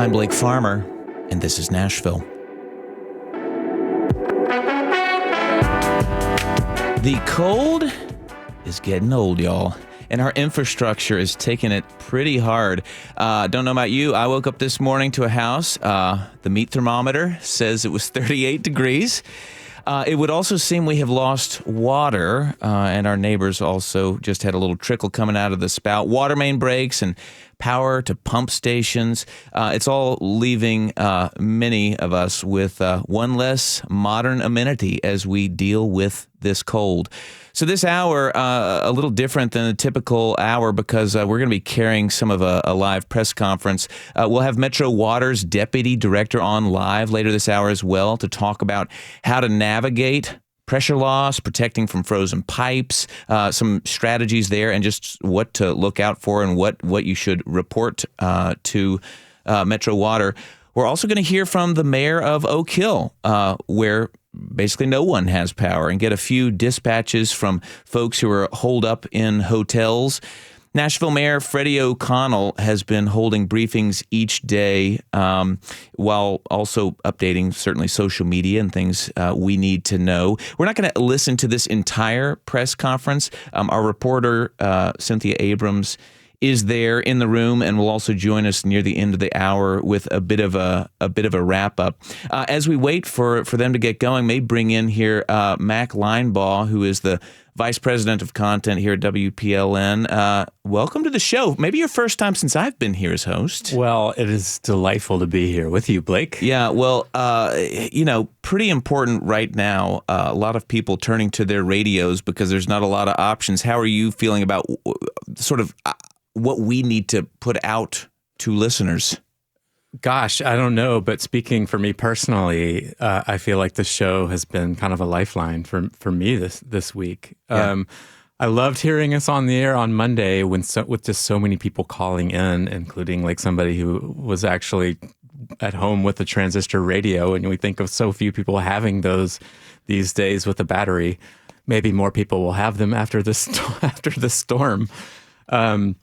I'm Blake Farmer, and this is Nashville. The cold is getting old, y'all, and our infrastructure is taking it pretty hard. Don't know about you. I woke up this morning to a house. The meat thermometer says it was 38 degrees. It would also seem we have lost water, and our neighbors also just had a little trickle coming out of the spout. Water main breaks and power to pump stations. It's all leaving many of us with one less modern amenity as we deal with this cold. So this hour, a little different than a typical hour because we're going to be carrying some of a live press conference. We'll have Metro Water's deputy director on live later this hour as well to talk about how to navigate pressure loss, protecting from frozen pipes, some strategies there, and just what to look out for and what you should report to Metro Water. We're also going to hear from the mayor of Oak Hill, where basically no one has power, and get a few dispatches from folks who are holed up in hotels. Nashville Mayor Freddie O'Connell has been holding briefings each day while also updating certainly social media and things we need to know. We're not going to listen to this entire press conference. Our reporter, Cynthia Abrams, is there in the room and will also join us near the end of the hour with a bit of a wrap up. As we wait for them to get going, may bring in here Mac Linebaugh, who is the Vice President of Content here at WPLN. Welcome to the show. Maybe your first time since I've been here as host. Well, it is delightful to be here with you, Blake. Yeah, well, pretty important right now. A lot of people turning to their radios because there's not a lot of options. How are you feeling about sort of what we need to put out to listeners? Gosh, I don't know, but speaking for me personally, I feel like the show has been kind of a lifeline for me this week. Yeah. I loved hearing us on the air on Monday with just so many people calling in, including like somebody who was actually at home with a transistor radio, and we think of so few people having those these days with a battery. Maybe more people will have them after the storm. And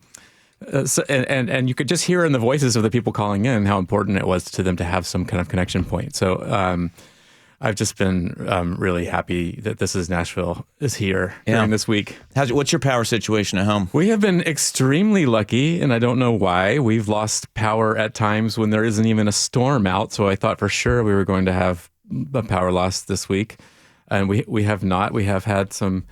you could just hear in the voices of the people calling in how important it was to them to have some kind of connection point. So I've just been really happy that This Is Nashville is here during this week. What's your power situation at home? We have been extremely lucky, and I don't know why. We've lost power at times when there isn't even a storm out, so I thought for sure we were going to have a power loss this week, and we have not. We have had some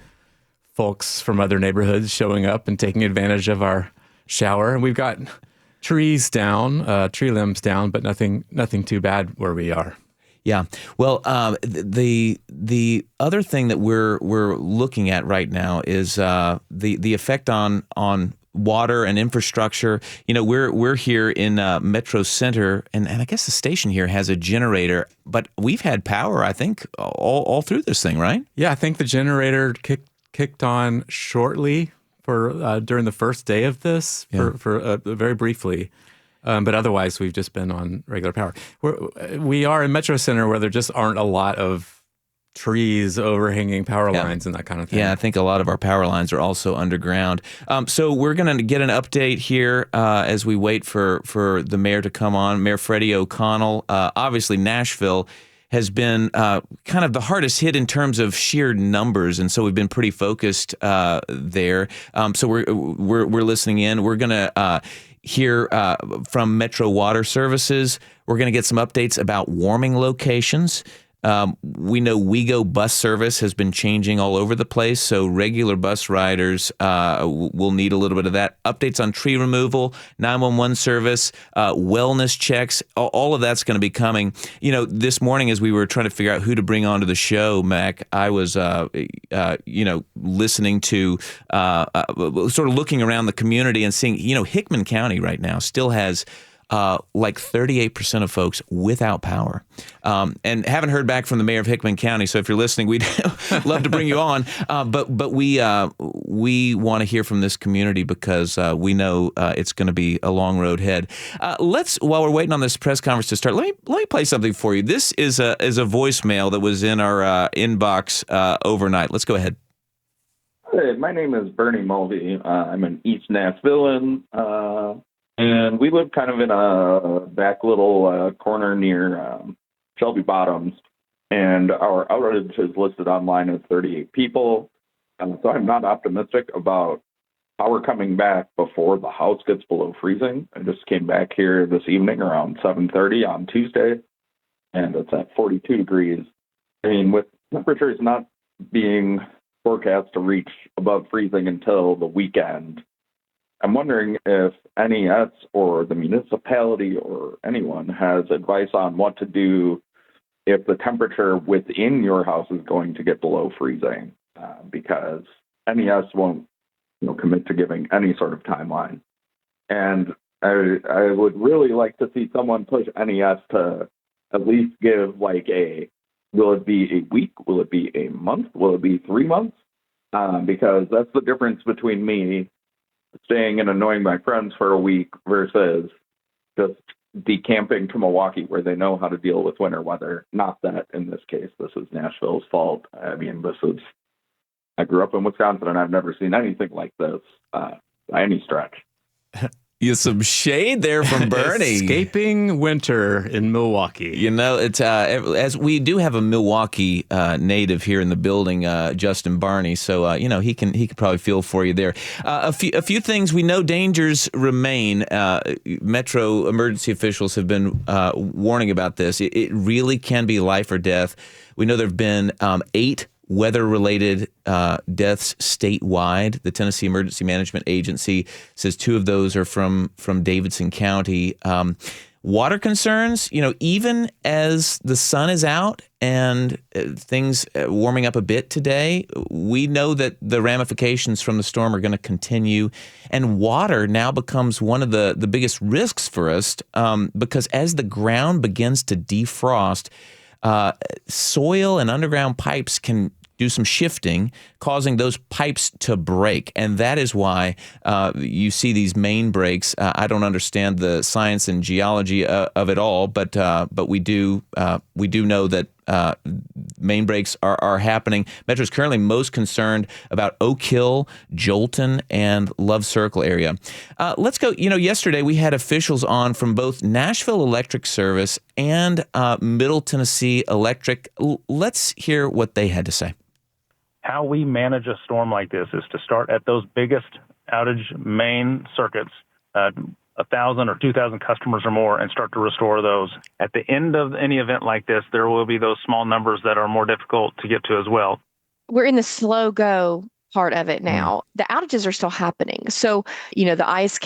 folks from other neighborhoods showing up and taking advantage of our shower, and we've got trees down, tree limbs down, but nothing too bad where we are. Yeah. Well, the other thing that we're looking at right now is the effect on water and infrastructure. You know, we're here in Metro Center, and I guess the station here has a generator, but we've had power, I think, all through this thing, right? Yeah, I think the generator kicked on shortly for during the first day of this, for very briefly, but otherwise we've just been on regular power. We are in Metro Center where there just aren't a lot of trees overhanging power lines and that kind of thing. Yeah, I think a lot of our power lines are also underground. So we're going to get an update here as we wait for the mayor to come on, Mayor Freddie O'Connell. Obviously, Nashville has been kind of the hardest hit in terms of sheer numbers, and so we've been pretty focused there. So we're listening in. We're going to hear from Metro Water Services. We're going to get some updates about warming locations. We know WeGo bus service has been changing all over the place, so regular bus riders will need a little bit of that. Updates on tree removal, 911 service, wellness checks, all of that's going to be coming. You know, this morning as we were trying to figure out who to bring onto the show, Mac, I was, listening to, sort of looking around the community and seeing, Hickman County right now still has like 38% of folks without power. And haven't heard back from the mayor of Hickman County, so if you're listening, we'd love to bring you on. But we want to hear from this community because we know it's going to be a long road ahead. While we're waiting on this press conference to start, let me play something for you. This is a voicemail that was in our inbox overnight. Let's go ahead. Hey, my name is Bernie Mulvey. I'm an East Nashvilleian, and And we live kind of in a back little corner near Shelby Bottoms, and our outage is listed online as 38 people. So I'm not optimistic about power coming back before the house gets below freezing. I just came back here this evening around 7:30 on Tuesday, and it's at 42 degrees. I mean, with temperatures not being forecast to reach above freezing until the weekend, I'm wondering if NES or the municipality or anyone has advice on what to do if the temperature within your house is going to get below freezing, because NES won't commit to giving any sort of timeline. And I would really like to see someone push NES to at least give will it be a week? Will it be a month? Will it be 3 months? Because that's the difference between me staying and annoying my friends for a week versus just decamping to Milwaukee, where they know how to deal with winter weather. Not that in this case, this is Nashville's fault. I mean, I grew up in Wisconsin, and I've never seen anything like this by any stretch. You some shade there from Bernie. Escaping winter in Milwaukee. It's as we do have a Milwaukee native here in the building, Justin Barney. So he can probably feel for you there. A few things we know: dangers remain. Metro emergency officials have been warning about this. It really can be life or death. We know there have been 8 weather-related deaths statewide. The Tennessee Emergency Management Agency says 2 of those are from Davidson County. Water concerns, even as the sun is out and things warming up a bit today, we know that the ramifications from the storm are going to continue. And water now becomes one of the biggest risks for us because as the ground begins to defrost, soil and underground pipes can do some shifting, causing those pipes to break. And that is why you see these main breaks. I don't understand the science and geology of it all, but we do know that main breaks are happening. Metro is currently most concerned about Oak Hill, Jolton, and Love Circle area. Let's go. Yesterday we had officials on from both Nashville Electric Service and Middle Tennessee Electric. Let's hear what they had to say. How we manage a storm like this is to start at those biggest outage main circuits, 1,000 or 2,000 customers or more, and start to restore those. At the end of any event like this, there will be those small numbers that are more difficult to get to as well. We're in the slow go part of it now. The outages are still happening. So, the ice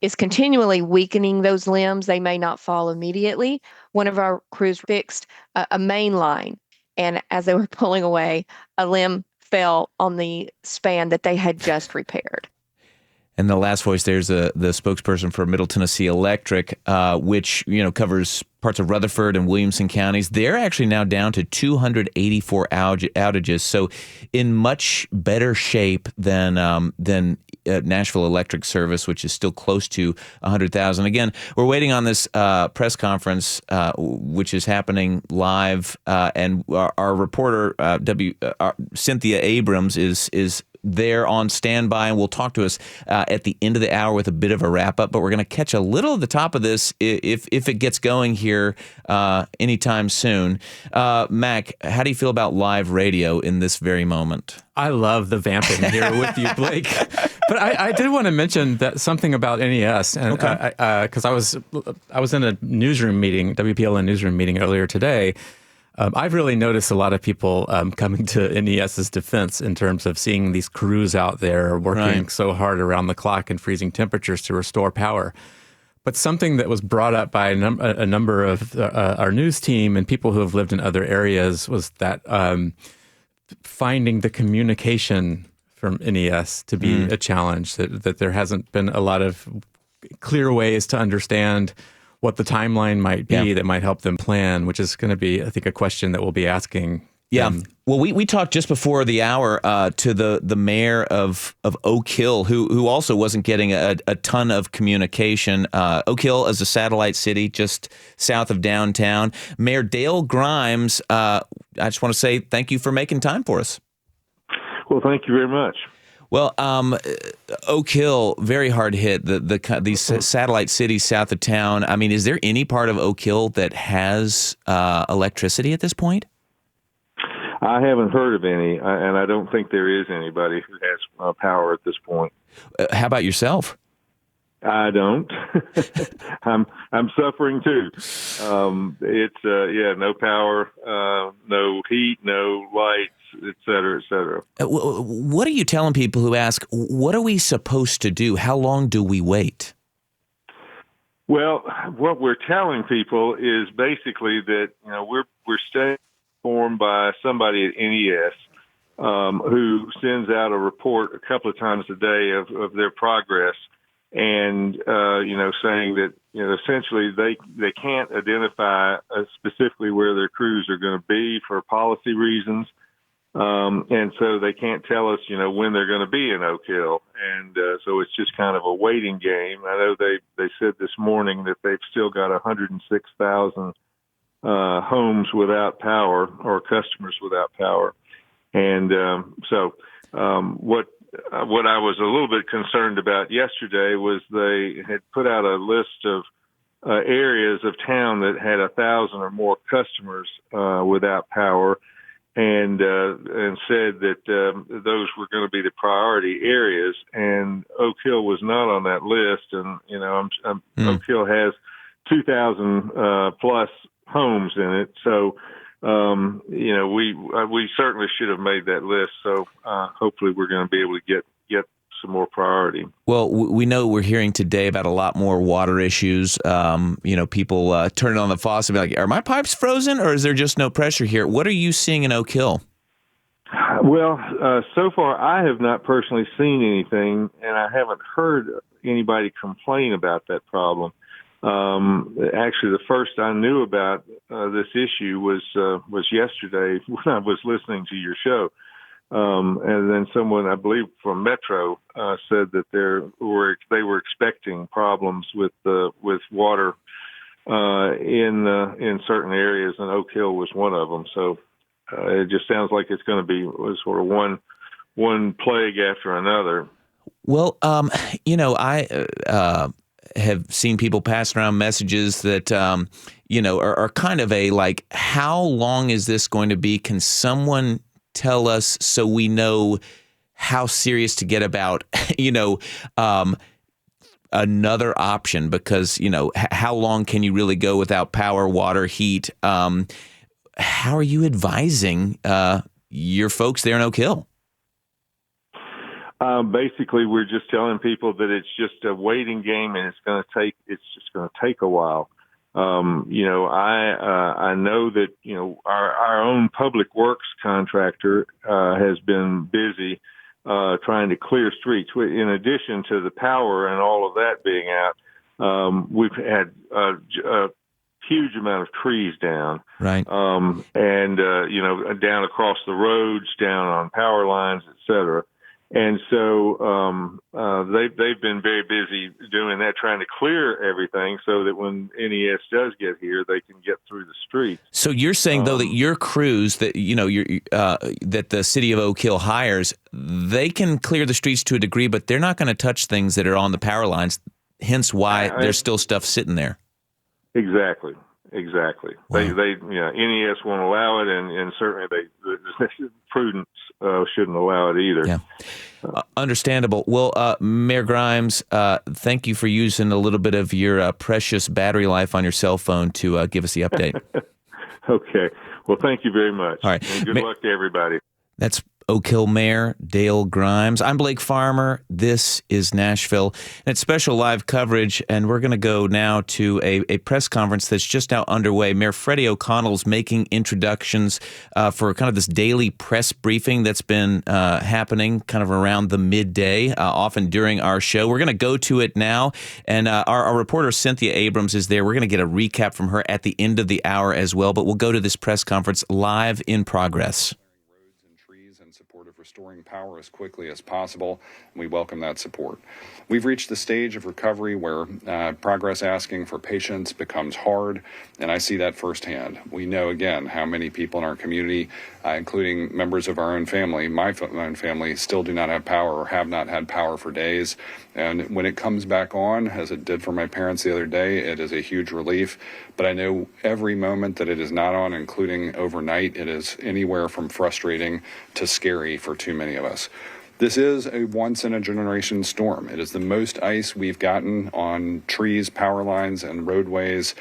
is continually weakening those limbs. They may not fall immediately. One of our crews fixed a main line, and as they were pulling away, a limb fell on the span that they had just repaired. And the last voice there's the spokesperson for Middle Tennessee Electric, which covers parts of Rutherford and Williamson counties. They're actually now down to 284 outages, so in much better shape than Nashville Electric Service, which is still close to 100,000. Again, we're waiting on this press conference, which is happening live, and our reporter Cynthia Abrams is there on standby, and will talk to us at the end of the hour with a bit of a wrap up. But we're going to catch a little of the top of this if it gets going here anytime soon. Mac, how do you feel about live radio in this very moment? I love the vamping here with you, Blake. But I did want to mention that something about NES, and because I was in a newsroom meeting, WPLN newsroom meeting earlier today. I've really noticed a lot of people coming to NES's defense in terms of seeing these crews out there working so hard around the clock in freezing temperatures to restore power. But something that was brought up by a number of our news team and people who have lived in other areas was that finding the communication from NES to be a challenge, that there hasn't been a lot of clear ways to understand what the timeline might be that might help them plan, which is going to be, I think, a question that we'll be asking. Yeah. Well, we talked just before the hour to the mayor of Oak Hill, who also wasn't getting a ton of communication. Oak Hill is a satellite city just south of downtown. Mayor Dale Grimes, I just want to say thank you for making time for us. Well, thank you very much. Well, Oak Hill, very hard hit. These satellite cities south of town. I mean, is there any part of Oak Hill that has electricity at this point? I haven't heard of any, and I don't think there is anybody who has power at this point. How about yourself? I don't. I'm suffering too. It's no power, no heat, no lights, et cetera, et cetera. What are you telling people who ask, what are we supposed to do? How long do we wait? Well, what we're telling people is basically that we're staying informed by somebody at NES who sends out a report a couple of times a day of their progress. And, saying that, essentially they can't identify specifically where their crews are going to be for policy reasons. And so they can't tell us, when they're going to be in Oak Hill. And so it's just kind of a waiting game. I know they said this morning that they've still got 106,000 homes without power or customers without power. And what I was a little bit concerned about yesterday was they had put out a list of areas of town that had 1,000 or more customers without power, and said that those were going to be the priority areas. And Oak Hill was not on that list. And Oak Hill has 2,000 plus homes in it, so. We certainly should have made that list. So hopefully we're going to be able to get some more priority. Well, we know we're hearing today about a lot more water issues. People turning on the faucet and be like, are my pipes frozen or is there just no pressure here? What are you seeing in Oak Hill? Well, so far I have not personally seen anything, and I haven't heard anybody complain about that problem. Actually, the first I knew about this issue was yesterday when I was listening to your show, and then someone, I believe from Metro, said that they were expecting problems with water in certain areas, and Oak Hill was one of them. So it just sounds like it's going to be sort of one plague after another. Well, I have seen people passing around messages that, are kind of like, how long is this going to be? Can someone tell us so we know how serious to get about, another option? Because, how long can you really go without power, water, heat? How are you advising your folks there in Oak Hill? Basically, we're just telling people that it's just a waiting game, and it's just going to take a while. I know that our own public works contractor has been busy trying to clear streets. In addition to the power and all of that being out, we've had a huge amount of trees down, right? And down across the roads, down on power lines, et cetera. And so they've been very busy doing that, trying to clear everything so that when NES does get here, they can get through the streets. So you're saying, though, that your crews that that the city of Oak Hill hires, they can clear the streets to a degree, but they're not going to touch things that are on the power lines. Hence, why there's still stuff sitting there. Exactly. Wow. They NES won't allow it, and certainly prudence shouldn't allow it either. Yeah, understandable. Well, Mayor Grimes, thank you for using a little bit of your precious battery life on your cell phone to give us the update. Okay. Well, thank you very much. All right. And good luck to everybody. That's Oak Hill Mayor Dale Grimes. I'm Blake Farmer. This is Nashville. And it's special live coverage, and we're going to go now to a press conference that's just now underway. Mayor Freddie O'Connell is making introductions for kind of this daily press briefing that's been happening kind of around the midday, often during our show. We're going to go to it now, and our reporter Cynthia Abrams is there. We're going to get a recap from her at the end of the hour as well, but we'll go to this press conference live in progress. restoring power as quickly as possible, and we welcome that support. We've reached the stage of recovery where progress asking for patience becomes hard, and I see that firsthand. We know, again, how many people in our community, including members of our own family, my own family, still do not have power or have not had power for days. And when it comes back on, as it did for my parents the other day, it is a huge relief. But I know every moment that it is not on, including overnight, it is anywhere from frustrating to scary for too many of us. This is a once-in-a-generation storm. It is the most ice we've gotten on trees, power lines, and roadways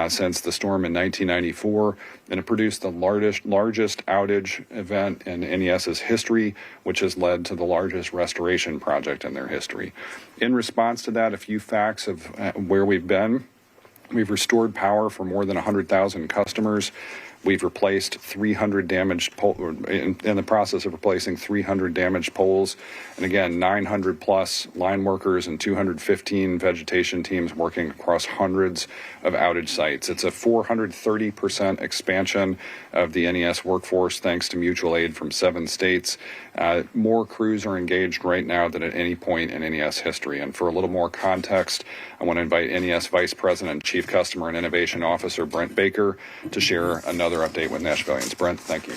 since the storm in 1994, and it produced the largest outage event in NES's history, which has led to the largest restoration project in their history. In response to that, a few facts of where we've been. We've restored power for more than 100,000 customers. We've replaced 300 damaged poles, in the process of replacing 300 damaged poles. And again, 900 plus line workers and 215 vegetation teams working across hundreds of outage sites. It's a 430% expansion of the NES workforce thanks to mutual aid from 7 states. More crews are engaged right now than at any point in NES history. And for a little more context, I want to invite NES Vice President and Chief Customer and Innovation Officer Brent Baker to share another update with Nashvillians. Brent, thank you.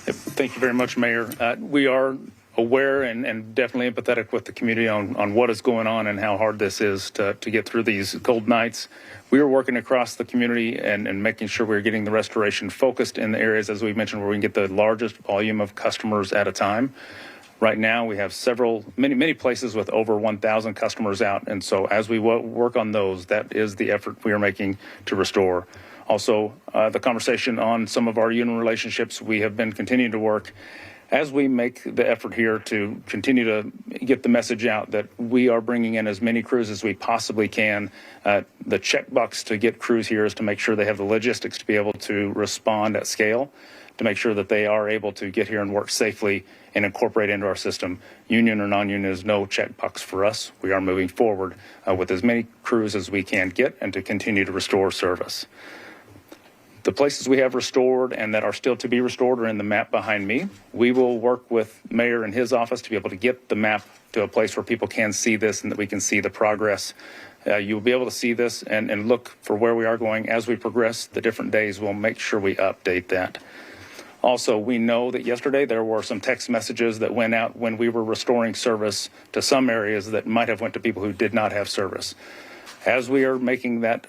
Thank you very much, Mayor. We are aware and definitely empathetic with the community on what is going on and how hard this is to get through these cold nights. We are working across the community and making sure we're getting the restoration focused in the areas, as we mentioned, where we can get the largest volume of customers at a time. Right now, we have many places with over 1,000 customers out. And so as we work on those, that is the effort we are making to restore. Also, the conversation on some of our union relationships, we have been continuing to work as we make the effort here to continue to get the message out that we are bringing in as many crews as we possibly can. The checkbox to get crews here is to make sure they have the logistics to be able to respond at scale, to make sure that they are able to get here and work safely and incorporate into our system. Union or non-union is no checkbox for us. We are moving forward with as many crews as we can get and to continue to restore service. The places we have restored and that are still to be restored are in the map behind me. We will work with Mayor and his office to be able to get the map to a place where people can see this and that we can see the progress. You'll be able to see this and look for where we are going as we progress. The different days, we'll make sure we update that. Also, we know that yesterday there were some text messages that went out when we were restoring service to some areas that might have went to people who did not have service. As we are making that,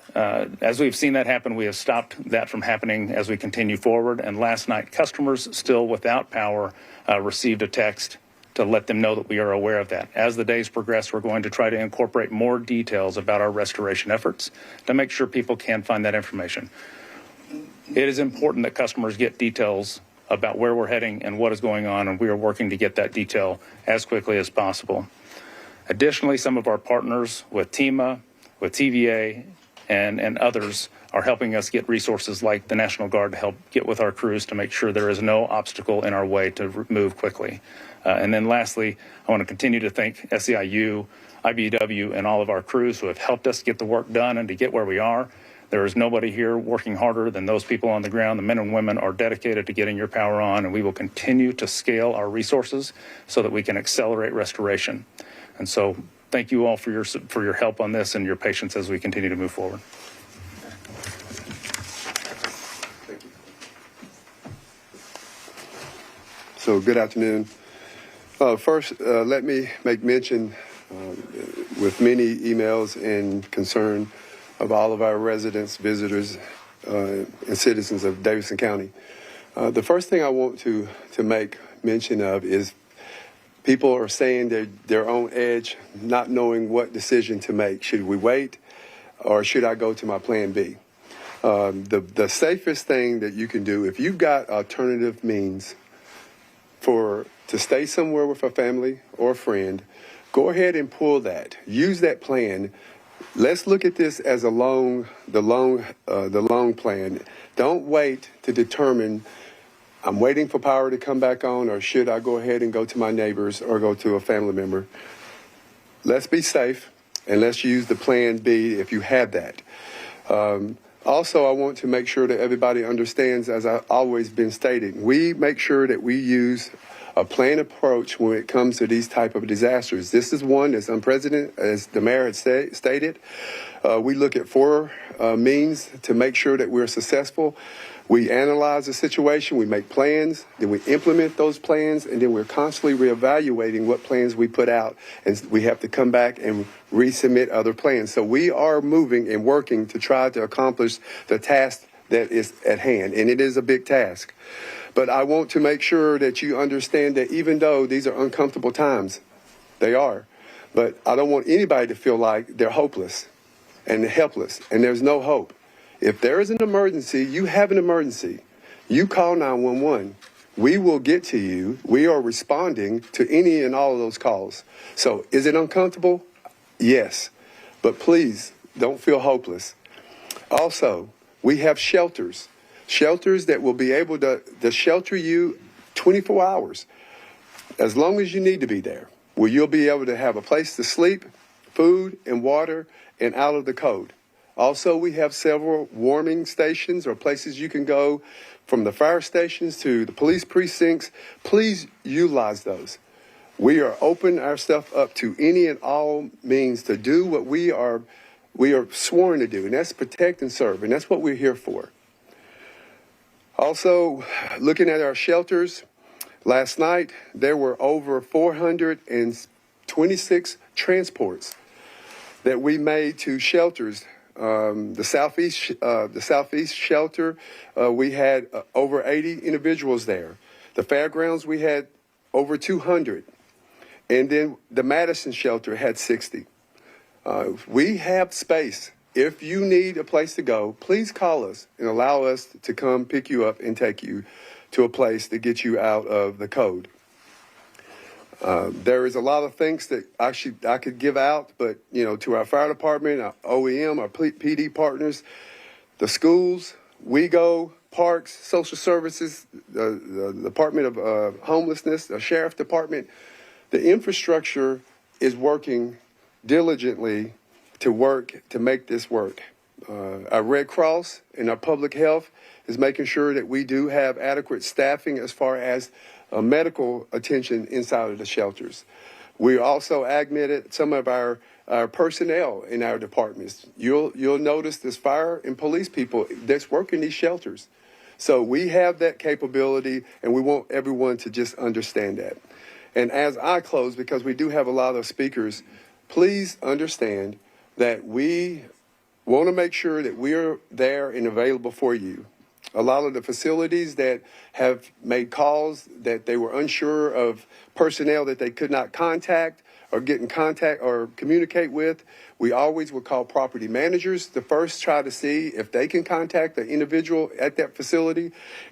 as we've seen that happen, we have stopped that from happening as we continue forward. And last night, customers still without power received a text to let them know that we are aware of that. As the days progress, we're going to try to incorporate more details about our restoration efforts to make sure people can find that information. It is important that customers get details about where we're heading and what is going on, and we are working to get that detail as quickly as possible. Additionally, some of our partners with TEMA, with TVA, and others are helping us get resources like the National Guard to help get with our crews to make sure there is no obstacle in our way to move quickly. And then lastly, I want to continue to thank SEIU, IBEW, and all of our crews who have helped us get the work done and to get where we are. There is nobody here working harder than those people on the ground. The men and women are dedicated to getting your power on, and we will continue to scale our resources so that we can accelerate restoration. And so thank you all for your help on this and your patience as we continue to move forward. So good afternoon. First, let me make mention with many emails and concern of all of our residents, visitors, and citizens of Davidson County. The first thing I want to make mention of is people are saying they're on edge, not knowing what decision to make. Should we wait or should I go to my plan B? The safest thing that you can do, if you've got alternative means to stay somewhere with a family or a friend, go ahead and pull that. Use that plan. Let's look at this as the long plan. Don't wait to determine, I'm waiting for power to come back on, or should I go ahead and go to my neighbors or go to a family member? Let's be safe, and let's use the plan B if you have that. Also, I want to make sure that everybody understands, as I've always been stating, we make sure that we use a planned approach when it comes to these type of disasters. This is one that's unprecedented, as the mayor had stated. We look at four means to make sure that we're successful. We analyze the situation, we make plans, then we implement those plans, and then we're constantly reevaluating what plans we put out, and we have to come back and resubmit other plans. So we are moving and working to try to accomplish the task that is at hand, and it is a big task. But I want to make sure that you understand that even though these are uncomfortable times, they are, but I don't want anybody to feel like they're hopeless and helpless, and there's no hope. If there is an emergency, you have an emergency, you call 911. We will get to you. We are responding to any and all of those calls. So is it uncomfortable? Yes. But please don't feel hopeless. Also, we have shelters that will be able to shelter you 24 hours, as long as you need to be there, where you'll be able to have a place to sleep, food and water, and out of the code. Also, we have several warming stations or places you can go, from the fire stations to the police precincts. Please utilize those. We are opening our stuff up to any and all means to do what we are sworn to do, and that's protect and serve, and that's what we're here for. Also, looking at our shelters, last night there were over 426 transports that we made to shelters. The Southeast shelter, we had over 80 individuals there. The fairgrounds, we had over 200. And then the Madison shelter had 60. We have space. If you need a place to go, please call us and allow us to come pick you up and take you to a place to get you out of the code. There is a lot of things that I could give out, but, to our fire department, our OEM, our PD partners, the schools, WeGo, parks, social services, the Department of Homelessness, the Sheriff Department, the infrastructure is working diligently to make this work. Our Red Cross and our public health is making sure that we do have adequate staffing as far as medical attention inside of the shelters. We also augmented some of our personnel in our departments. You'll notice there's fire and police people that's working these shelters. So we have that capability, and we want everyone to just understand that. And as I close, because we do have a lot of speakers, please understand that we want to make sure that we're there and available for you. A lot of the facilities that have made calls that they were unsure of personnel that they could not contact or get in contact or communicate with, we always would call property managers to first try to see if they can contact the individual at that facility.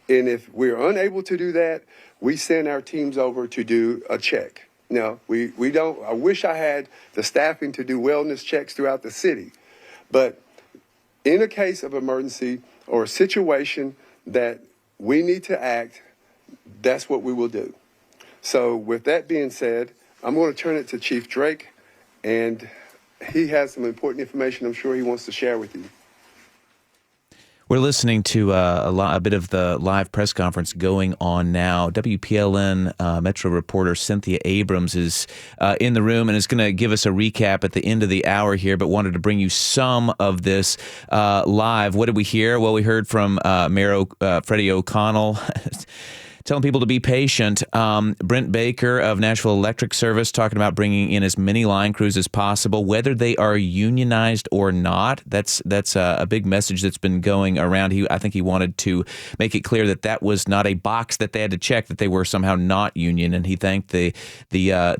And if we're unable to do that, we send our teams over to do a check. Now, we don't, I wish I had the staffing to do wellness checks throughout the city, but in a case of emergency or a situation that we need to act, that's what we will do. So with that being said, I'm going to turn it to Chief Drake, and he has some important information I'm sure he wants to share with you. We're listening to a bit of the live press conference going on now. WPLN Metro reporter Cynthia Abrams is in the room and is going to give us a recap at the end of the hour here, but wanted to bring you some of this live. What did we hear? Well, we heard from Mayor Freddie O'Connell telling people to be patient. Brent Baker of Nashville Electric Service talking about bringing in as many line crews as possible, whether they are unionized or not. That's a big message that's been going around. I think he wanted to make it clear that was not a box that they had to check, that they were somehow not union. And he thanked the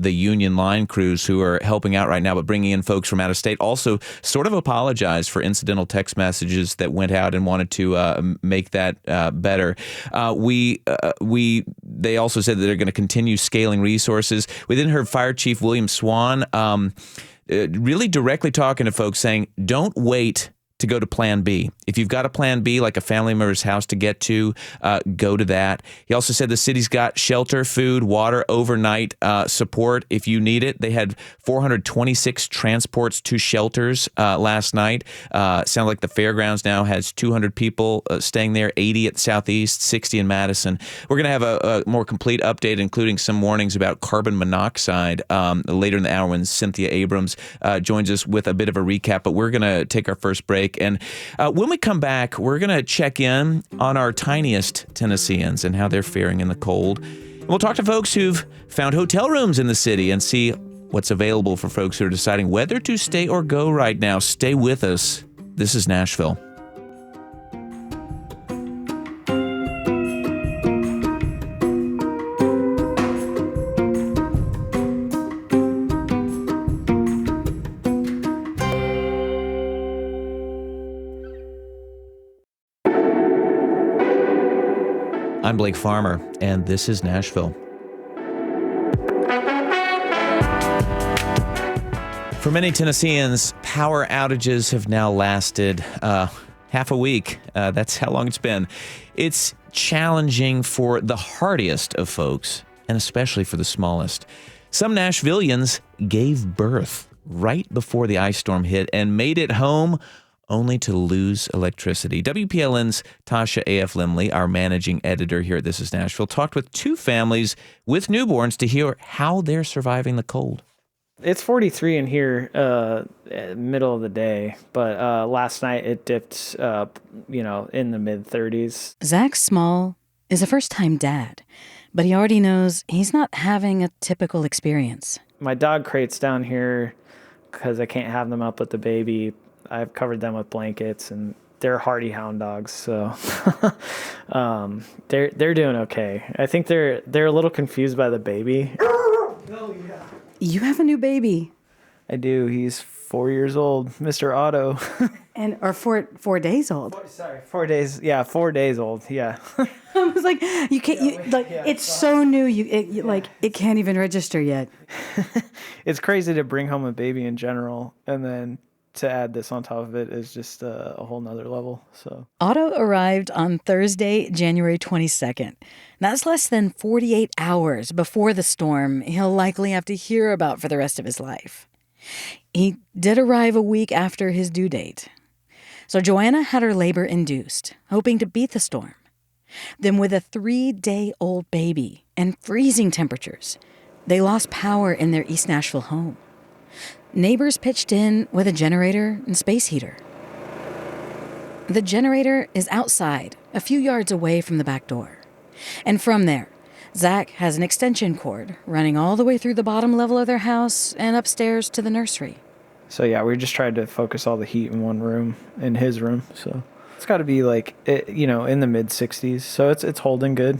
union line crews who are helping out right now, but bringing in folks from out of state. Also, sort of apologized for incidental text messages that went out and wanted to make that better. They also said that they're going to continue scaling resources. We then heard Fire Chief William Swan really directly talking to folks saying, don't wait to go to Plan B. If you've got a Plan B, like a family member's house to get to, go to that. He also said the city's got shelter, food, water, overnight support if you need it. They had 426 transports to shelters last night. Sound like the fairgrounds now has 200 people staying there, 80 at the Southeast, 60 in Madison. We're going to have a more complete update, including some warnings about carbon monoxide later in the hour when Cynthia Abrams joins us with a bit of a recap. But we're going to take our first break. And when we come back, we're going to check in on our tiniest Tennesseans and how they're faring in the cold. And we'll talk to folks who've found hotel rooms in the city and see what's available for folks who are deciding whether to stay or go right now. Stay with us. This is Nashville. I'm Blake Farmer, and this is Nashville. For many Tennesseans, power outages have now lasted half a week. That's how long it's been. It's challenging for the hardiest of folks, and especially for the smallest. Some Nashvillians gave birth right before the ice storm hit and made it home only to lose electricity. WPLN's Tasha A.F. Limley, our managing editor here at This is Nashville, talked with two families with newborns to hear how they're surviving the cold. It's 43 in here, middle of the day, but last night it dipped, in the mid 30s. Zach Small is a first-time dad, but he already knows he's not having a typical experience. My dog crates down here, because I can't have them up with the baby, I've covered them with blankets, and they're hardy hound dogs, so they're doing okay. I think they're a little confused by the baby. Oh, yeah. You have a new baby. I do. He's 4 years old, Mr. Otto. Or 4 days old. 4 days. Yeah, 4 days old. Yeah. I was like, you can't. It's so new. It can't even register yet. It's crazy to bring home a baby in general, and then to add this on top of it is just a whole nother level. So Otto arrived on Thursday, January 22nd. That's less than 48 hours before the storm he'll likely have to hear about for the rest of his life. He did arrive a week after his due date. So Joanna had her labor induced, hoping to beat the storm. Then with a 3-day-old baby and freezing temperatures, they lost power in their East Nashville home. Neighbors pitched in with a generator and space heater. The generator is outside, a few yards away from the back door. And from there, Zach has an extension cord running all the way through the bottom level of their house and upstairs to the nursery. So yeah, we just tried to focus all the heat in one room, in his room. So it's got to be in the mid 60s. So it's holding good.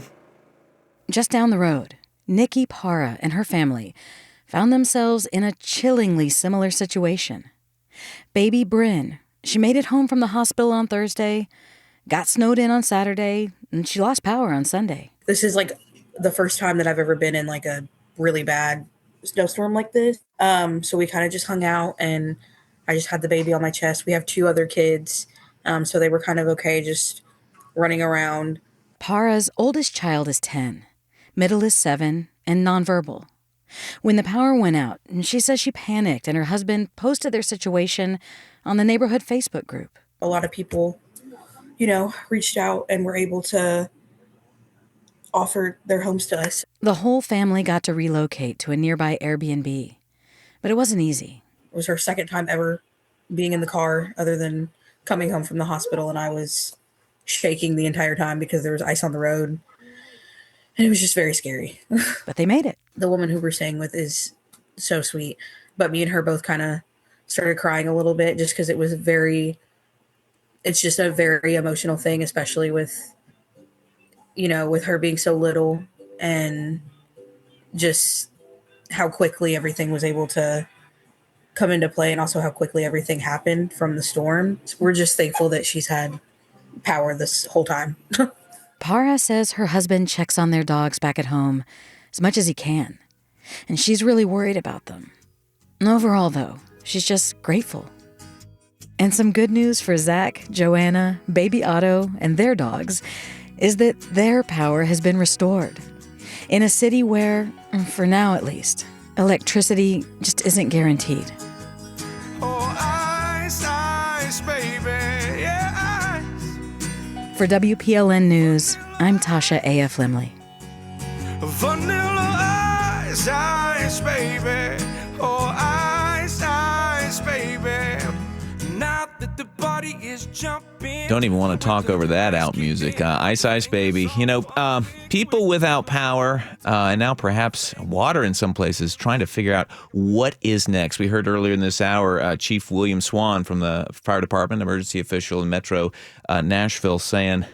Just down the road, Nikki Parra and her family found themselves in a chillingly similar situation. Baby Bryn, she made it home from the hospital on Thursday, got snowed in on Saturday, and she lost power on Sunday. This is the first time that I've ever been in a really bad snowstorm like this. So we kind of just hung out, and I just had the baby on my chest. We have 2 other kids, so they were kind of okay just running around. Parra's oldest child is 10, middle is 7, and nonverbal. When the power went out, she says she panicked, and her husband posted their situation on the neighborhood Facebook group. A lot of people, reached out and were able to offer their homes to us. The whole family got to relocate to a nearby Airbnb, but it wasn't easy. It was her second time ever being in the car other than coming home from the hospital, and I was shaking the entire time because there was ice on the road. And it was just very scary. But they made it. The woman who we're staying with is so sweet. But me and her both kind of started crying a little bit just because it's just a very emotional thing, especially with her being so little and just how quickly everything was able to come into play, and also how quickly everything happened from the storm. We're just thankful that she's had power this whole time. Parra says her husband checks on their dogs back at home as much as he can, and she's really worried about them. Overall, though, she's just grateful. And some good news for Zach, Joanna, baby Otto, and their dogs is that their power has been restored in a city where, for now at least, electricity just isn't guaranteed. Oh, ice, ice, baby, yeah, ice. For WPLN News, I'm Tasha A.F. Limley. Vanilla ice, ice, baby. Oh, ice, ice, baby. Now that the body is jumping. Don't even want to talk over that out music. Ice Ice Baby. You know, people without power and now perhaps water in some places trying to figure out what is next. We heard earlier in this hour Chief William Swan from the fire department, emergency official in Metro Nashville, saying,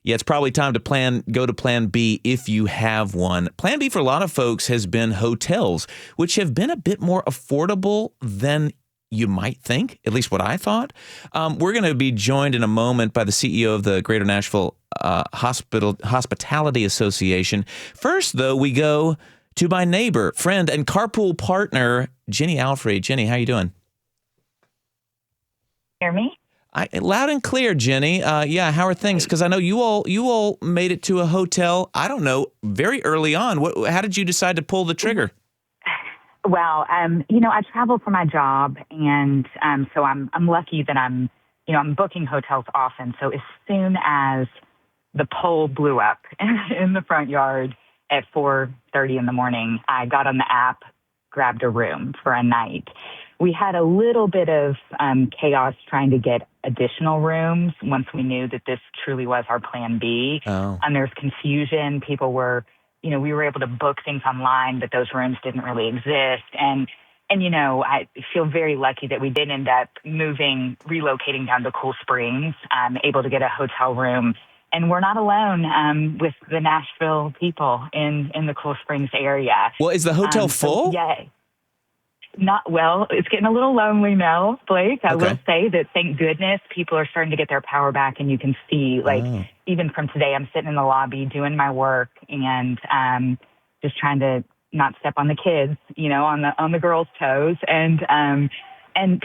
yeah, it's probably time to go to Plan B if you have one. Plan B for a lot of folks has been hotels, which have been a bit more affordable than you might think, at least what I thought. We're going to be joined in a moment by the CEO of the Greater Nashville Hospitality Association. First, though, we go to my neighbor, friend, and carpool partner, Jenny Alfrey. Jenny, how you doing? Hear me? Loud and clear, Jenny. Yeah, how are things? Because I know you all made it to a hotel, I don't know, very early on. How did you decide to pull the trigger? Well, I travel for my job, and so I'm lucky that I'm booking hotels often. So as soon as the pole blew up in the front yard at 4:30 in the morning, I got on the app, grabbed a room for a night. We had a little bit of chaos trying to get additional rooms once we knew that this truly was our Plan B. Oh. There's confusion. People were, we were able to book things online, but those rooms didn't really exist. And I feel very lucky that we did end up relocating down to Cool Springs, able to get a hotel room. And we're not alone with the Nashville people in the Cool Springs area. Well, is the hotel full? Yeah. It's getting a little lonely now, Blake. I will say that, thank goodness, people are starting to get their power back, and you can see, even from today, I'm sitting in the lobby doing my work and just trying to not step on the kids, on the girls' toes, and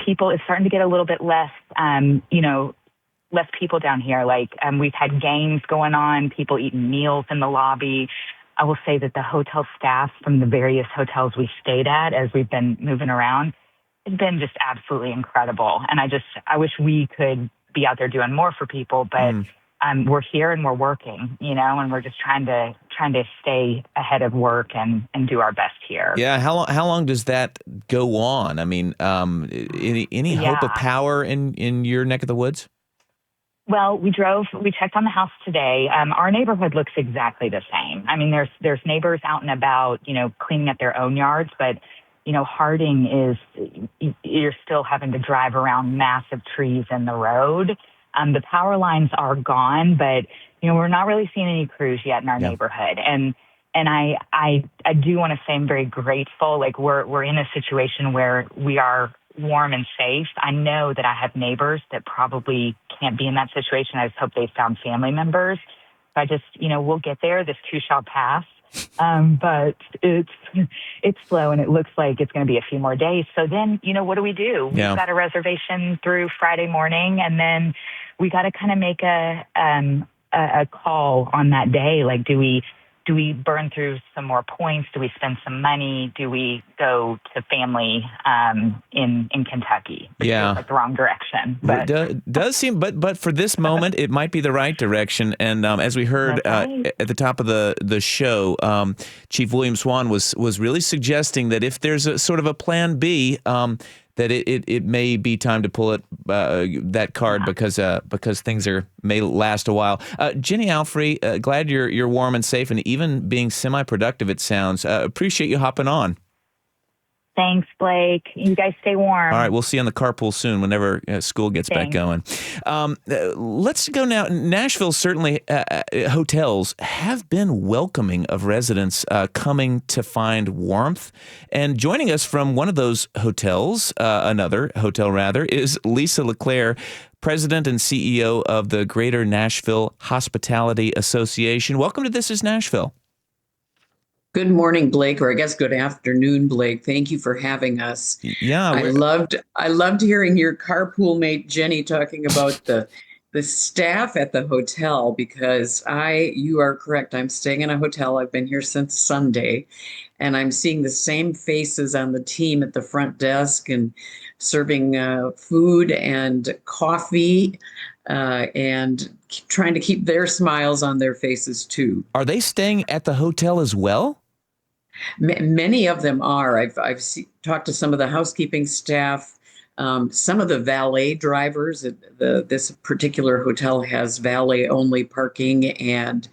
people is starting to get a little bit less, less people down here. We've had games going on, people eating meals in the lobby. I will say that the hotel staff from the various hotels we stayed at as we've been moving around has been just absolutely incredible. And I wish we could be out there doing more for people, but we're here and we're working, and we're just trying to stay ahead of work and do our best here. Yeah. How long does that go on? I mean, any hope of power in your neck of the woods? Well, we checked on the house today. Our neighborhood looks exactly the same. I mean, there's neighbors out and about, cleaning up their own yards, but, Harding you're still having to drive around massive trees in the road. The power lines are gone, but, we're not really seeing any crews yet in our neighborhood. And I do want to say I'm very grateful. We're in a situation where we are warm and safe. I know that I have neighbors that probably can't be in that situation. I just hope they found family members. I just, we'll get there. This too shall pass. But it's slow, and it looks like it's going to be a few more days. So then, what do we do? Yeah. We've got a reservation through Friday morning, and then we got to kind of make a call on that day. Do we burn through some more points? Do we spend some money? Do we go to family in Kentucky? Which Yeah, feels like the wrong direction. But does seem, but for this moment, it might be the right direction. And as we heard at the top of the show, Chief William Swan was really suggesting that if there's a sort of a Plan B, that it may be time to pull that card because things may last a while. Jenny Alfrey, glad you're warm and safe and even being semi-productive, it sounds. Appreciate you hopping on. Thanks, Blake. You guys stay warm. All right, we'll see you on the carpool soon whenever school gets back going. Let's go now. Nashville, certainly, hotels have been welcoming of residents coming to find warmth. And joining us from one of those hotels, another hotel rather, is Lisa LeClaire, President and CEO of the Greater Nashville Hospitality Association. Welcome to This is Nashville. Good morning, Blake, or I guess good afternoon, Blake. Thank you for having us. Yeah, I loved hearing your carpool mate Jenny talking about the staff at the hotel, because you are correct. I'm staying in a hotel. I've been here since Sunday, and I'm seeing the same faces on the team at the front desk and serving food and coffee, and trying to keep their smiles on their faces too. Are they staying at the hotel as well? Many of them are. I've talked to some of the housekeeping staff, some of the valet drivers. This particular hotel has valet-only parking, and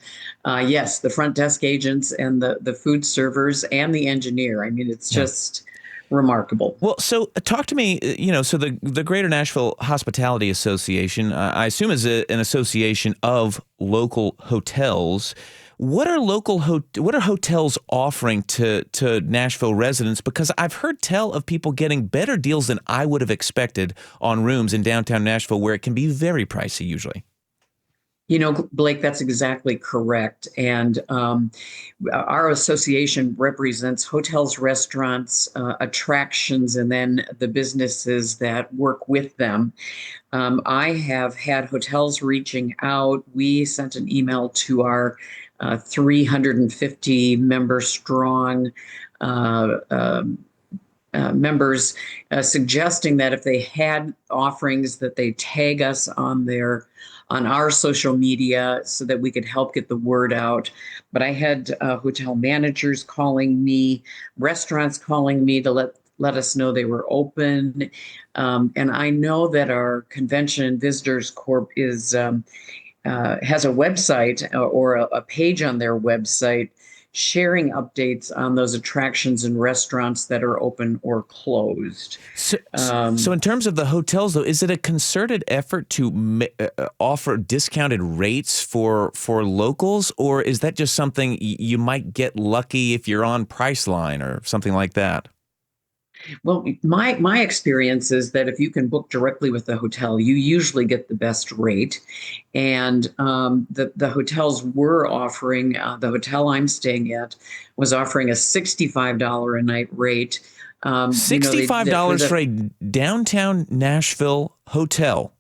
yes, the front desk agents and the food servers and the engineer. I mean, it's just remarkable. Well, so talk to me, so the Greater Nashville Hospitality Association, I assume is an association of local hotels. What are hotels offering to Nashville residents? Because I've heard tell of people getting better deals than I would have expected on rooms in downtown Nashville, where it can be very pricey usually. Blake, that's exactly correct. And our association represents hotels, restaurants, attractions, and then the businesses that work with them. I have had hotels reaching out. We sent an email to our 350 member strong members, suggesting that if they had offerings, that they tag us on our social media so that we could help get the word out. But I had hotel managers calling me, restaurants calling me to let us know they were open. And I know that our Convention and Visitors Corp has a website or a page on their website sharing updates on those attractions and restaurants that are open or closed. So in terms of the hotels, though, is it a concerted effort to offer discounted rates for locals, or is that just something you might get lucky if you're on Priceline or something like that? Well, my experience is that if you can book directly with the hotel, you usually get the best rate. And the hotels were offering, the hotel I'm staying at was offering a $65 a night rate. $65 for a downtown Nashville hotel.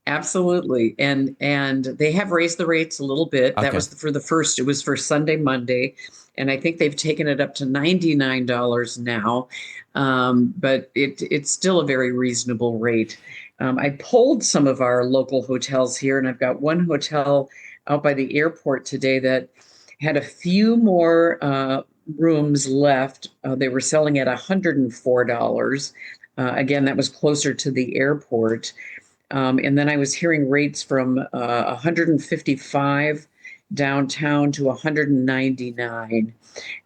Absolutely. And they have raised the rates a little bit. That was for the first, it was for Sunday, Monday. And I think they've taken it up to $99 now. But it's still a very reasonable rate. I polled some of our local hotels here, and I've got one hotel out by the airport today that had a few more rooms left. They were selling at $104. Again, that was closer to the airport. And then I was hearing rates from 155 downtown to 199.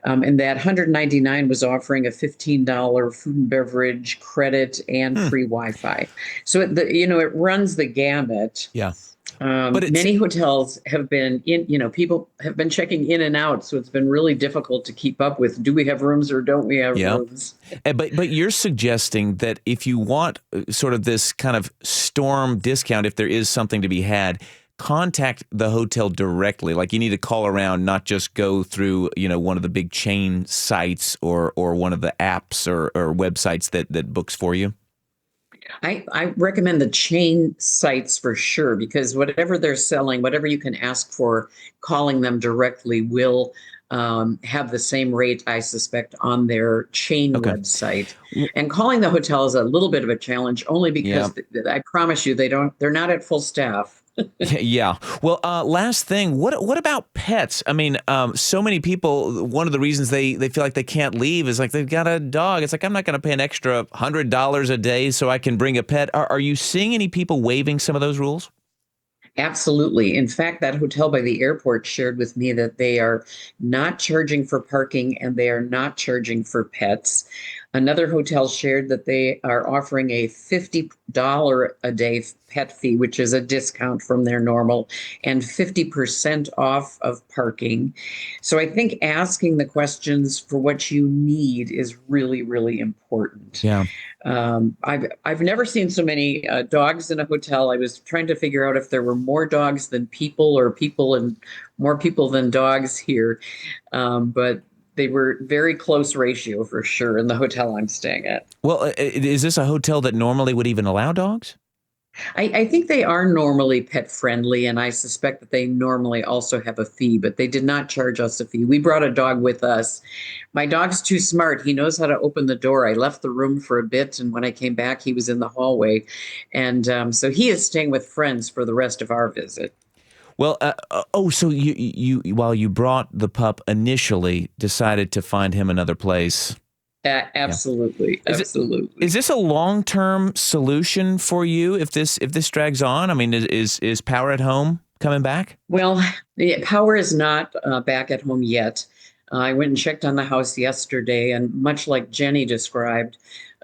And that 199 was offering a $15 food and beverage credit and free Wi-Fi. So it runs the gamut. Yeah. But many hotels have been people have been checking in and out, so it's been really difficult to keep up with. Do we have rooms or don't we have rooms? But you're suggesting that if you want sort of this kind of storm discount, if there is something to be had, contact the hotel directly. Like you need to call around, not just go through one of the big chain sites or one of the apps or websites that books for you. I recommend the chain sites for sure, because whatever they're selling, whatever you can ask for, calling them directly will have the same rate, I suspect, on their chain website. And calling the hotel is a little bit of a challenge, only because I promise you they're not at full staff. Yeah. Well, last thing, what about pets? I mean, so many people, one of the reasons they feel like they can't leave is like they've got a dog. It's like, I'm not going to pay an extra $100 a day so I can bring a pet. Are you seeing any people waiving some of those rules? Absolutely. In fact, that hotel by the airport shared with me that they are not charging for parking and they are not charging for pets. Another hotel shared that they are offering a $50 a day pet fee, which is a discount from their normal, and 50% off of parking. So I think asking the questions for what you need is really, really important. Yeah. I've never seen so many dogs in a hotel. I was trying to figure out if there were more dogs than people or people and more people than dogs here. But they were very close ratio for sure in the hotel I'm staying at. Well, is this a hotel that normally would even allow dogs? I think they are normally pet friendly, and I suspect that they normally also have a fee, but they did not charge us a fee. We brought a dog with us. My dog's too smart. He knows how to open the door. I left the room for a bit, and when I came back, he was in the hallway. And so he is staying with friends for the rest of our visit. Well, so you while you brought the pup initially, decided to find him another place. Absolutely, absolutely. Is this a long-term solution for you if this drags on? I mean, is Power at Home coming back? Well, Power is not back at home yet. I went and checked on the house yesterday, and much like Jenny described,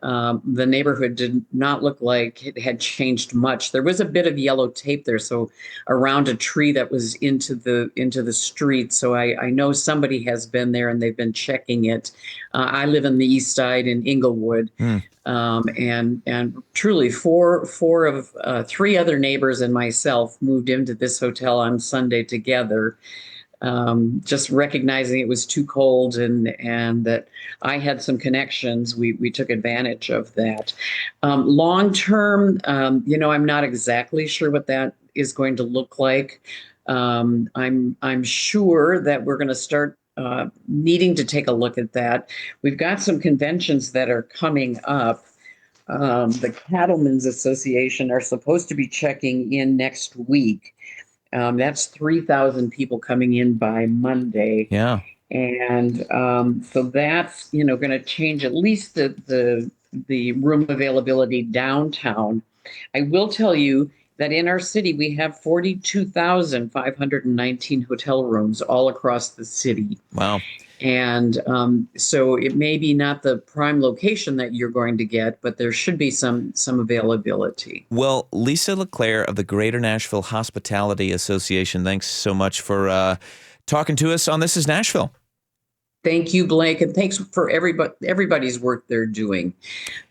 the neighborhood did not look like it had changed much. There was a bit of yellow tape there, so around a tree that was into the street. So I know somebody has been there and they've been checking it. I live in the east side in Inglewood, and truly three other neighbors and myself moved into this hotel on Sunday together. Just recognizing it was too cold and that I had some connections, we took advantage of that. Long term, I'm not exactly sure what that is going to look like. I'm sure that we're going to start needing to take a look at that. We've got some conventions that are coming up. The Cattlemen's Association are supposed to be checking in next week. That's 3,000 people coming in by Monday. Yeah. And so that's, going to change at least the room availability downtown. I will tell you that in our city, we have 42,519 hotel rooms all across the city. Wow. And so it may be not the prime location that you're going to get, but there should be some availability. Well, Lisa LeClaire of the Greater Nashville Hospitality Association, thanks so much for talking to us on This is Nashville. Thank you, Blake, and thanks for everybody's work they're doing.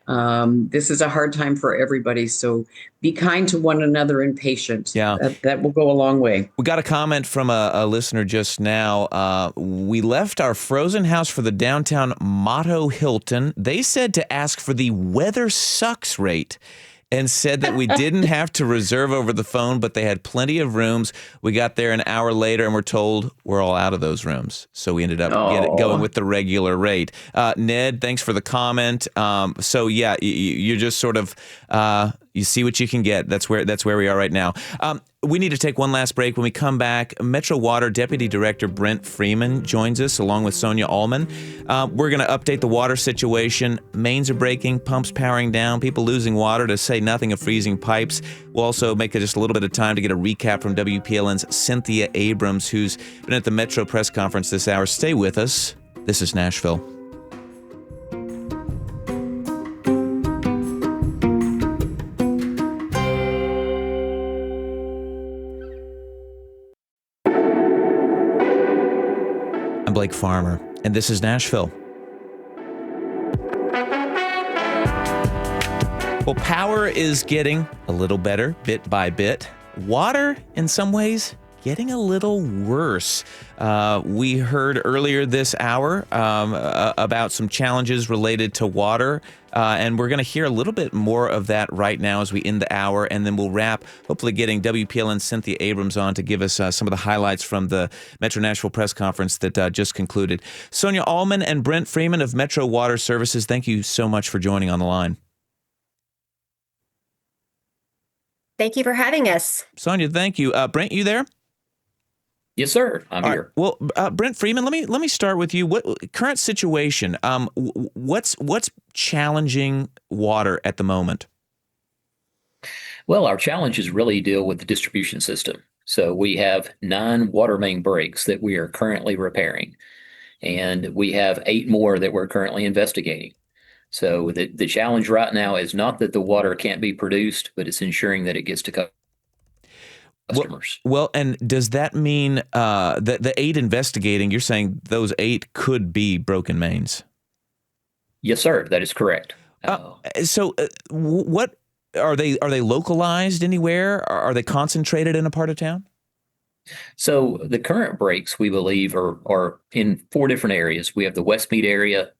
This is a hard time for everybody, so be kind to one another and patient. Yeah. That will go a long way. We got a comment from a listener just now. We left our frozen house for the downtown Motto Hilton. They said to ask for the weather sucks rate and said that we didn't have to reserve over the phone, but they had plenty of rooms. We got there an hour later and we're told we're all out of those rooms. So we ended up going with the regular rate. Ned, thanks for the comment. So yeah, you're just sort of, you see what you can get. That's where we are right now. We need to take one last break. When we come back, Metro Water Deputy Director Brent Freeman joins us along with Sonia Allman. We're going to update the water situation. Mains are breaking, pumps powering down, people losing water, to say nothing of freezing pipes. We'll also make just a little bit of time to get a recap from WPLN's Cynthia Abrams, who's been at the Metro press conference this hour. Stay with us. This is Nashville. Blake Farmer, and this is Nashville. Well, power is getting a little better bit by bit. Water, in some ways, getting a little worse. We heard earlier this hour about some challenges related to water, and we're going to hear a little bit more of that right now as we end the hour, and then we'll wrap, hopefully getting WPLN's Cynthia Abrams on to give us some of the highlights from the Metro Nashville press conference that just concluded. Sonia Allman and Brent Freeman of Metro Water Services, thank you so much for joining on the line. Thank you for having us. Sonia, thank you. Brent, you there? Yes, sir. I'm here. Well, Brent Freeman, let me start with you. What current situation? What's challenging water at the moment? Well, our challenges really deal with the distribution system. So we have 9 water main breaks that we are currently repairing, and we have 8 more that we're currently investigating. So the challenge right now is not that the water can't be produced, but it's ensuring that it gets to customers. Well, and does that mean that the 8 investigating, you're saying those 8 could be broken mains? Yes, sir. That is correct. So what are they localized anywhere? Are they concentrated in a part of town? So the current breaks, we believe, are in 4 different areas. We have the Westmead area,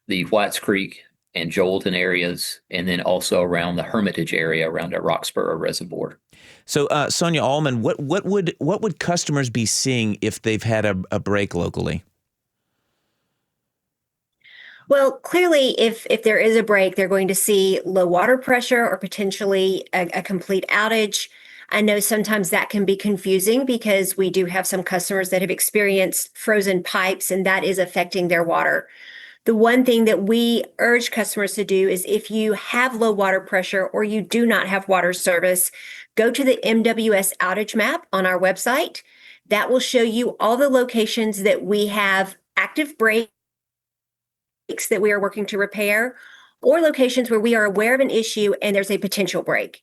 the Whites Creek and Joelton areas, and then also around the Hermitage area around our Roxborough Reservoir. So, Sonia Allman, what would customers be seeing if they've had a break locally? Well, clearly, if there is a break, they're going to see low water pressure or potentially a complete outage. I know sometimes that can be confusing because we do have some customers that have experienced frozen pipes, and that is affecting their water. The one thing that we urge customers to do is if you have low water pressure or you do not have water service, go to the MWS outage map on our website. That will show you all the locations that we have active breaks that we are working to repair, or locations where we are aware of an issue and there's a potential break.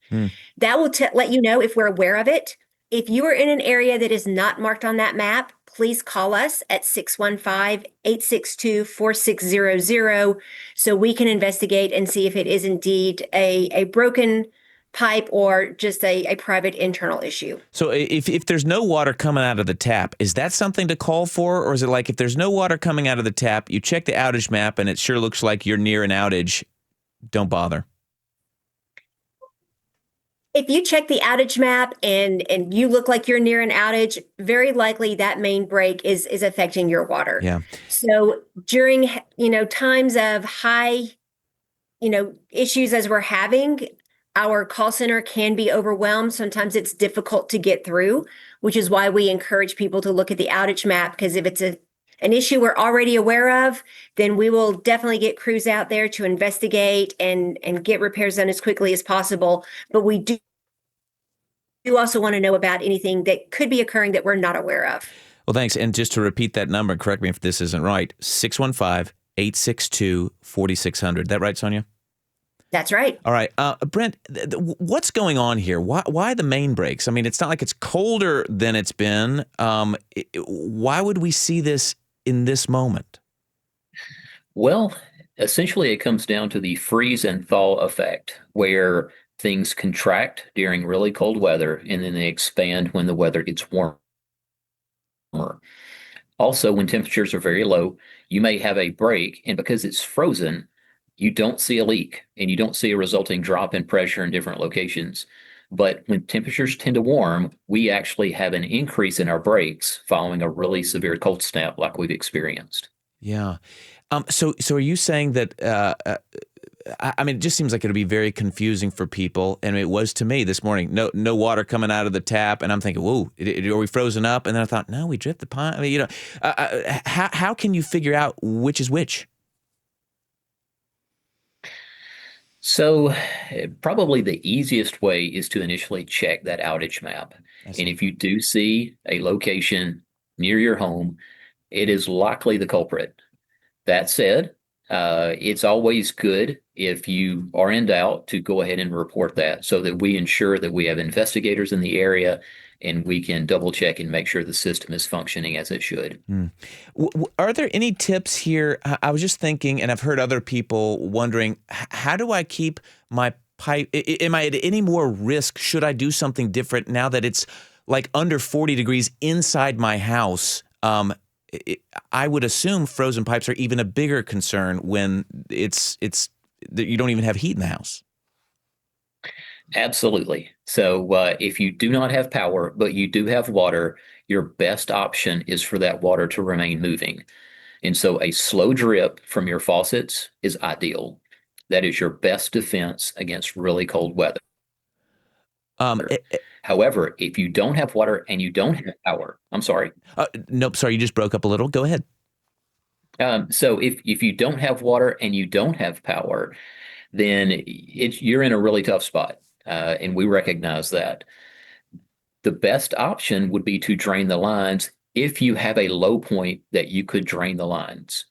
That will let you know if we're aware of it. If you are in an area that is not marked on that map, please call us at 615-862-4600 so we can investigate and see if it is indeed a broken pipe or just a private internal issue. So if there's no water coming out of the tap, is that something to call for? Or is it like if there's no water coming out of the tap, you check the outage map and it sure looks like you're near an outage, don't bother? If you check the outage map and you look like you're near an outage, very likely that main break is affecting your water. Yeah. So during, times of high, issues as we're having, our call center can be overwhelmed. Sometimes it's difficult to get through, which is why we encourage people to look at the outage map, because if it's an issue we're already aware of, then we will definitely get crews out there to investigate and get repairs done as quickly as possible. But we do also want to know about anything that could be occurring that we're not aware of. Well, thanks. And just to repeat that number, correct me if this isn't right, 615-862-4600. That right, Sonia? That's right. All right. Brent, what's going on here? Why the main breaks? I mean, it's not like it's colder than it's been. Why would we see this in this moment? Well, essentially, it comes down to the freeze and thaw effect, where things contract during really cold weather and then they expand when the weather gets warmer. Also, when temperatures are very low, you may have a break, and because it's frozen, you don't see a leak and you don't see a resulting drop in pressure in different locations. But when temperatures tend to warm, we actually have an increase in our breaks following a really severe cold snap like we've experienced. Yeah. So are you saying that, I mean, it just seems like it'll be very confusing for people. And it was to me this morning, no water coming out of the tap. And I'm thinking, whoa, are we frozen up? And then I thought, no, we dripped the pond. I mean, how can you figure out which is which? So probably the easiest way is to initially check that outage map. And if you do see a location near your home, it is likely the culprit. That said, it's always good if you are in doubt to go ahead and report that so that we ensure that we have investigators in the area and we can double check and make sure the system is functioning as it should. Are there any tips here? I was just thinking, and I've heard other people wondering, how do I keep my pipe? Am I at any more risk? Should I do something different now that it's like under 40 degrees inside my house? I would assume frozen pipes are even a bigger concern when it's that you don't even have heat in the house. Absolutely. So if you do not have power, but you do have water, your best option is for that water to remain moving. And so a slow drip from your faucets is ideal. That is your best defense against really cold weather. However, if you don't have water and you don't have power, I'm sorry. Nope, sorry, you just broke up a little. Go ahead. So if you don't have water and you don't have power, then you're in a really tough spot. And we recognize that. The best option would be to drain the lines if you have a low point that you could drain the lines.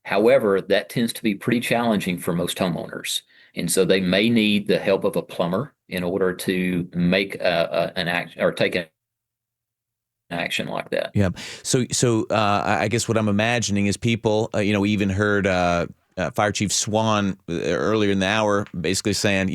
However, that tends to be pretty challenging for most homeowners. And so they may need the help of a plumber in order to make an action or take an action like that. Yeah. So I guess what I'm imagining is people, we even heard Fire Chief Swan earlier in the hour basically saying,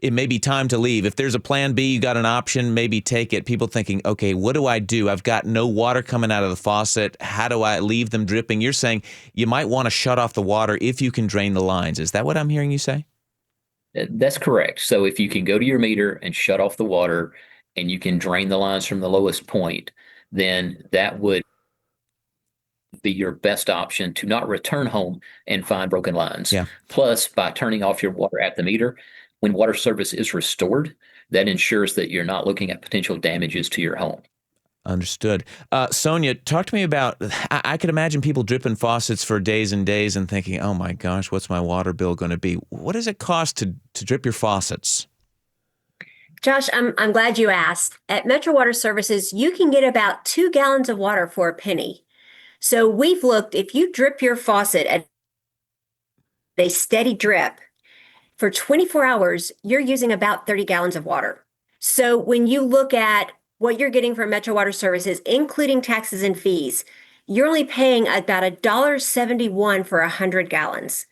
it may be time to leave. If there's a plan B, you got an option, maybe take it. People thinking, okay, what do I do? I've got no water coming out of the faucet. How do I leave them dripping? You're saying you might want to shut off the water if you can drain the lines. Is that what I'm hearing you say? That's correct. So if you can go to your meter and shut off the water and you can drain the lines from the lowest point, then that would be your best option to not return home and find broken lines. Yeah. Plus, by turning off your water at the meter, when water service is restored, that ensures that you're not looking at potential damages to your home. Understood. Sonia, talk to me about, I could imagine people dripping faucets for days and days and thinking, oh my gosh, what's my water bill going to be? What does it cost to drip your faucets? Josh, I'm glad you asked. At Metro Water Services, you can get about 2 gallons of water for a penny. So we've looked, if you drip your faucet at a steady drip for 24 hours, you're using about 30 gallons of water. So when you look at what you're getting from Metro Water Services, including taxes and fees, you're only paying about $1.71 for 100 gallons.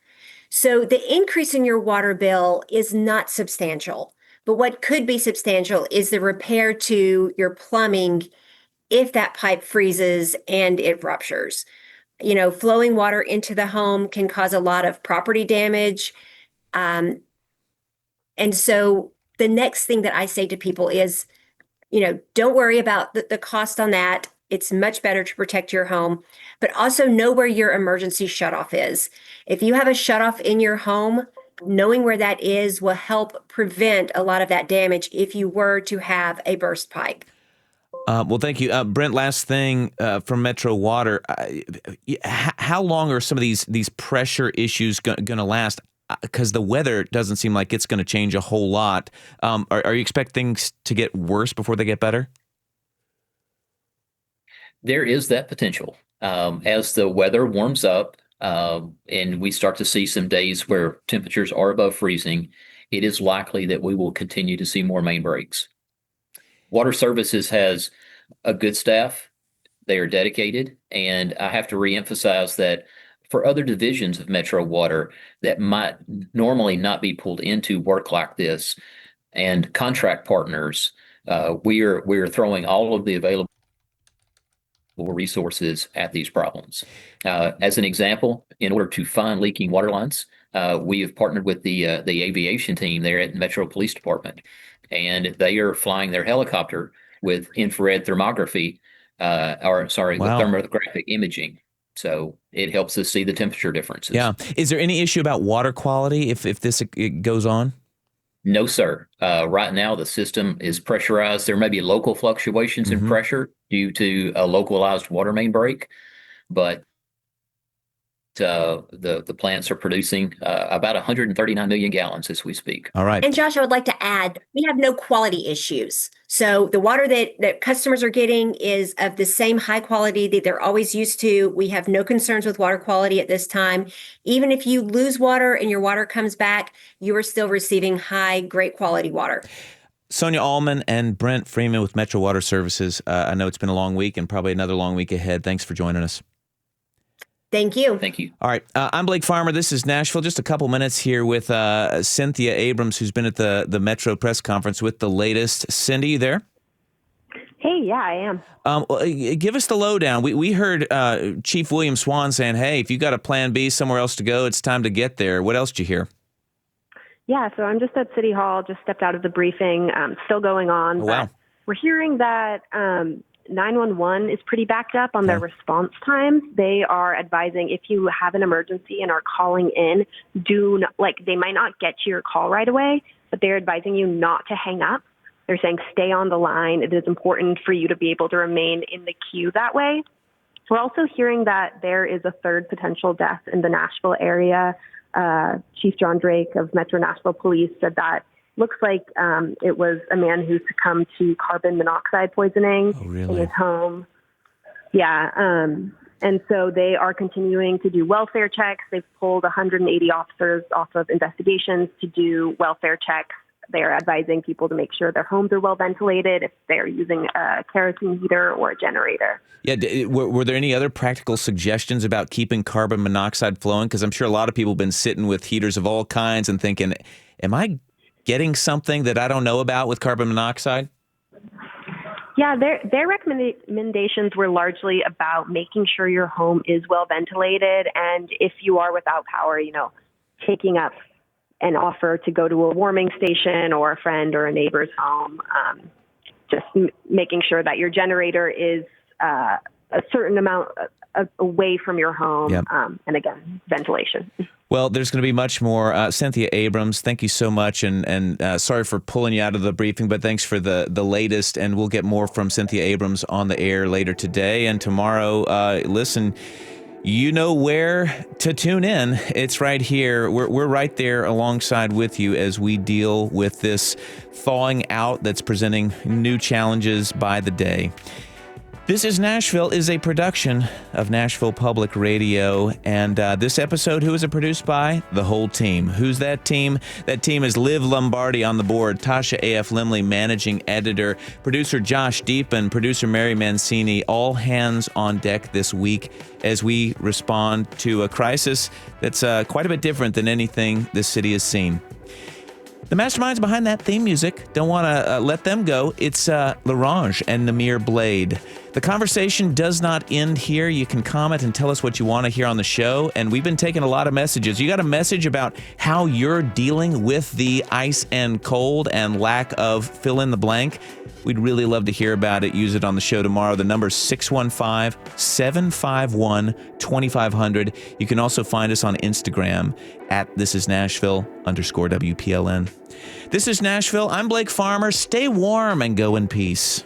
So the increase in your water bill is not substantial. But what could be substantial is the repair to your plumbing if that pipe freezes and it ruptures. You know, flowing water into the home can cause a lot of property damage. And so the next thing that I say to people is, you know, don't worry about the cost on that. It's much better to protect your home, but also know where your emergency shutoff is. If you have a shutoff in your home, knowing where that is will help prevent a lot of that damage if you were to have a burst pipe. Well, thank you. Brent, last thing from Metro Water. How long are some of these pressure issues going to last? Because the weather doesn't seem like it's going to change a whole lot. Are you expecting things to get worse before they get better? There is that potential. As the weather warms up and we start to see some days where temperatures are above freezing, it is likely that we will continue to see more main breaks. Water Services has a good staff. They are dedicated. And I have to reemphasize that for other divisions of Metro Water that might normally not be pulled into work like this and contract partners, we are throwing all of the available resources at these problems. As an example, in order to find leaking water lines, we have partnered with the aviation team there at Metro Police Department, and they are flying their helicopter with infrared thermography, with thermographic imaging. So it helps us see the temperature differences. Yeah. Is there any issue about water quality if this it goes on? No, sir. Right now, the system is pressurized. There may be local fluctuations in pressure due to a localized water main break, but the plants are producing about 139 million gallons as we speak. All right. And Josh, I would like to add, we have no quality issues. So the water that customers are getting is of the same high quality that they're always used to. We have no concerns with water quality at this time. Even if you lose water and your water comes back, you are still receiving high, great quality water. Sonia Allman and Brent Freeman with Metro Water Services. I know it's been a long week and probably another long week ahead. Thanks for joining us. Thank you. Thank you. All right. I'm Blake Farmer. This is Nashville. Just a couple minutes here with Cynthia Abrams, who's been at the Metro press conference with the latest. Cindy, you there? Hey, yeah, I am. Give us the lowdown. We heard Chief William Swan saying, hey, if you got a plan B somewhere else to go, it's time to get there. What else did you hear? Yeah, so I'm just at City Hall, just stepped out of the briefing, still going on. Oh, wow. We're hearing that 911 is pretty backed up on their response times. They are advising if you have an emergency and are calling in, they might not get to your call right away, but they're advising you not to hang up. They're saying stay on the line. It is important for you to be able to remain in the queue that way. We're also hearing that there is a third potential death in the Nashville area. Chief John Drake of Metro Nashville Police said that looks like it was a man who succumbed to carbon monoxide poisoning in his home. Yeah. And so they are continuing to do welfare checks. They've pulled 180 officers off of investigations to do welfare checks. They're advising people to make sure their homes are well ventilated if they're using a kerosene heater or a generator. Yeah. Were there any other practical suggestions about keeping carbon monoxide flowing? Because I'm sure a lot of people have been sitting with heaters of all kinds and thinking, am I getting something that I don't know about with carbon monoxide? Yeah, their recommendations were largely about making sure your home is well ventilated, and if you are without power, taking up an offer to go to a warming station or a friend or a neighbor's home, just making sure that your generator is a certain amount away from your home, and again, ventilation. Well, there's going to be much more. Cynthia Abrams, thank you so much, and sorry for pulling you out of the briefing, but thanks for the latest, and we'll get more from Cynthia Abrams on the air later today and tomorrow. Listen, you know where to tune in. It's right here. We're right there alongside with you as we deal with this thawing out that's presenting new challenges by the day. This is Nashville is a production of Nashville Public Radio, and this episode, who is it produced by? The whole team. Who's that team? That team is Liv Lombardi on the board, Tasha A.F. Limley, managing editor, producer Josh Deepen, producer Mary Mancini, all hands on deck this week as we respond to a crisis that's quite a bit different than anything this city has seen. The masterminds behind that theme music, don't want to let them go. It's L'Orange and Namir Blade. The conversation does not end here. You can comment and tell us what you want to hear on the show. And we've been taking a lot of messages. You got a message about how you're dealing with the ice and cold and lack of fill in the blank? We'd really love to hear about it. Use it on the show tomorrow. The number is 615-751-2500. You can also find us on Instagram at thisisnashville_WPLN. This is Nashville. I'm Blake Farmer. Stay warm and go in peace.